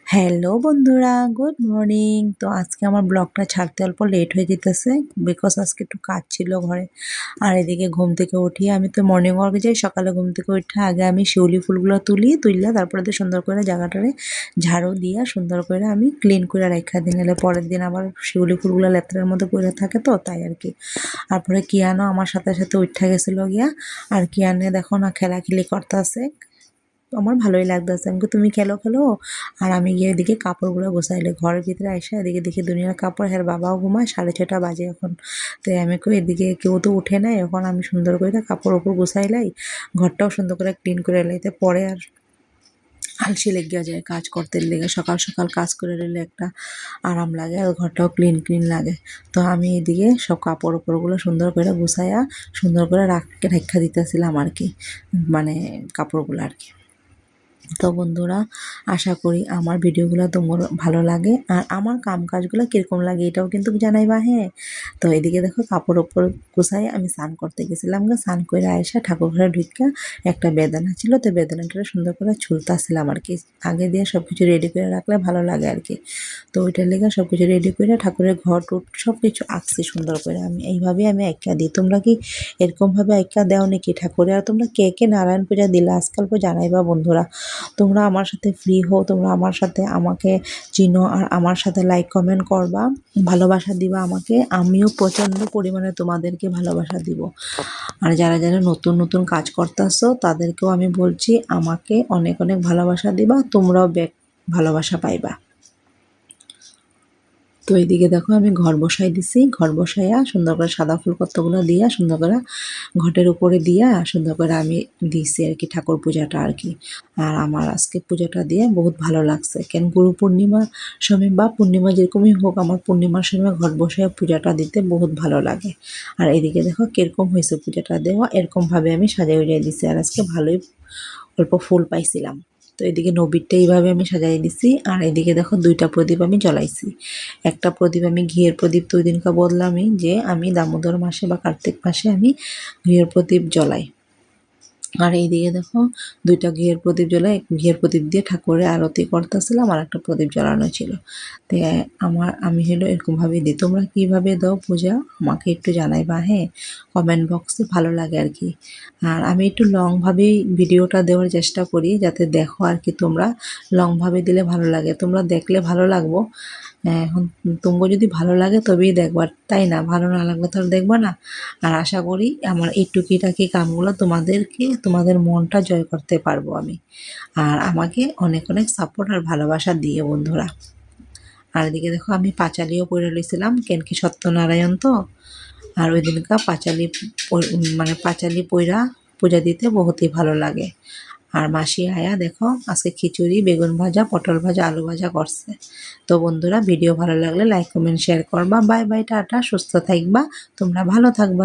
Hello বন্ধুরা, good morning. তো আজকে আমার ব্লগটা ছাড়তে অল্প লেট হয়ে যেতেছে, বিকজ আজকে একটু কাজ ছিল ঘরে। আর এদিকে ঘুম থেকে উঠি, আমি তো মর্নিং ওয়ার্কে যাই। সকালে ঘুম থেকে উঠে আগে আমি শিউলি ফুলগুলো তুললে তারপরে তো সুন্দর করে জায়গাটারে ঝাড়ু দিয়া সুন্দর করে আমি ক্লিন করে রেখা দিই, নাহলে পরের দিন আবার শিউলি ফুলগুলো লেত্রার মধ্যে পড়ে থাকে, তো তাই আর কি। তারপরে কিয়ানো আমার সাথে সাথে উঠা গেছিল গিয়া, আর কিয়ানে দেখো না খেলাখেলি করতেছে। আমার ভালোই লাগতেছে। আমি তুমি খেলো খেলো, আর আমি গিয়ে এদিকে কাপড়গুলো গোছাইলে ঘরের ভিতরে আইসা এদিকে দেখি দুনিয়ার কাপড়। হ্যাঁ, বাবাও ঘুমায়, 6:30 বাজে এখন। তো আমি কই এদিকে কেউ তো উঠে নাই, এখন আমি সুন্দর করে কাপড় ওপর গোছাইলাই, ঘরটাও সুন্দর করে ক্লিন করে লাইতে পরে আর আলসি লেগে যায় কাজ করতে লেগে। সকাল সকাল কাজ করে নিলে একটা আরাম লাগে, আর ঘরটাও ক্লিন ক্লিন লাগে। তো আমি এদিকে সব কাপড় ওপরগুলো সুন্দর করে গুছাইয়া সুন্দর করে রেখা দিতেছিলাম আর কি, মানে কাপড়গুলো আর কি। তো বন্ধুরা, আশা করি আমার ভিডিওগুলো তোমার ভালো লাগে, আর আমার কাম কাজগুলো কীরকম লাগে এটাও কিন্তু জানাইবা। হ্যাঁ, তো এদিকে দেখো কাপড় ওপর গুছাই আমি স্নান করতে গেছিলাম স্নান করে আয়সা ঠাকুর ঘরে ঢুকা একটা বেদানা ছিল, তো বেদানাটা সুন্দর করে ছুলতাছিলাম আর কি। আগে দিয়ে সব কিছু রেডি করে রাখলে ভালো লাগে আর কি। তো ওইটার লেগে সব কিছু রেডি করে ঠাকুরের ঘর টুট সব কিছু আঁকছি সুন্দর করে। আমি এইভাবেই আমি আঁকা দিই। তোমরা কি এরকমভাবে আঁকা দাও নাকি ঠাকুরে? আর তোমরা কে কে নারায়ণ পূজা দিলা আজকাল জানাইবা বন্ধুরা। তোমরা আমার সাথে ফ্রি হও, তোমরা আমার সাথে আমাকে চিনো, আর আমার সাথে লাইক কমেন্ট করবা, ভালোবাসা দিবা আমাকে। আমিও প্রচণ্ড পরিমাণে তোমাদেরকে ভালোবাসা দিব। আর যারা যারা নতুন নতুন কাজ করতেছো তাদেরকেও আমি বলছি, আমাকে অনেক অনেক ভালোবাসা দিবা, তোমরাও ব্যাক ভালোবাসা পাইবা। তো এইদিকে দেখো আমি ঘর বসাই দিছি, ঘর বসাইয়া সুন্দর করে সাদা ফুল কতগুলো দিয়া সুন্দর করে ঘটের উপরে দিয়া সুন্দর করে আমি দিছি আর কি ঠাকুর পূজাটা আর কি। আর আমার আজকে পূজাটা দিয়ে বহুত ভালো লাগছে, কেন গুরু পূর্ণিমার সময় বা পূর্ণিমা যেরকমই হোক, আমার পূর্ণিমার সময় ঘর বসাইয়া পূজাটা দিতে বহুত ভালো লাগে। আর এদিকে দেখো কিরকম হয়েছে পূজাটা দেওয়া, এরকমভাবে আমি সাজাই উজাই দিছি। আর আজকে ভালোই অল্প ফুল পাইছিলাম। তো এদিকে নবীরটা এইভাবে আমি সাজাই দিছি। আর এদিকে দেখো 2টা প্রদীপ আমি জ্বলাইছি। একটা প্রদীপ আমি ঘিয়ের প্রদীপ তো ওই দিনকে বললামই যে আমি দামোদর মাসে বা কার্তিক মাসে আমি ঘিয়ের প্রদীপ জ্বলাই। আর এইদিকে দেখো 2টা ঘিয়ের প্রদীপ জ্বলাই, ঘিয়ের প্রদীপ দিয়ে ঠাকুরের আরতি করতেছিলাম, আর একটা প্রদীপ জ্বালানো ছিল। তো আমি হলো এরকমভাবে দিই। তোমরা কীভাবে দাও পূজা আমাকে একটু জানাইবা, হ্যাঁ, কমেন্ট বক্সে, ভালো লাগে আর কি। আর আমি একটু লংভাবেই ভিডিওটা দেওয়ার চেষ্টা করি, যাতে দেখো আর কি। তোমরা লংভাবে দিলে ভালো লাগে, তোমরা দেখলে ভালো লাগবো। এখন তোমরা যদি ভালো লাগে তবেই দেখবা, তাই না? ভালো না লাগলে তো আর দেখবা না। আর আশা করি আমার এই টুকিটাকি কামগুলো তোমাদের মনটা জয় করতে পারবো আমি। আর আমাকে অনেক অনেক সাপোর্ট আর ভালোবাসা দিয়ে বন্ধুরা। আর এদিকে দেখো আমি পাঁচালিও পড়ে লইছিলাম, কেন কি সত্যনারায়ণ তো। আর ওই দিনকা পাঁচালি পইরা পূজা দিতে বহুতই ভালো লাগে। আর মাসি আয়া দেখো আজকে খিচুড়ি, বেগুন ভাজা, পটল ভাজা, আলু ভাজা করছে। তো বন্ধুরা, ভিডিও ভালো লাগলে লাইক কমেন্ট শেয়ার করবা। বাই বাই, টাটা, সুস্থ থাকবা, তোমরা ভালো থাকবা।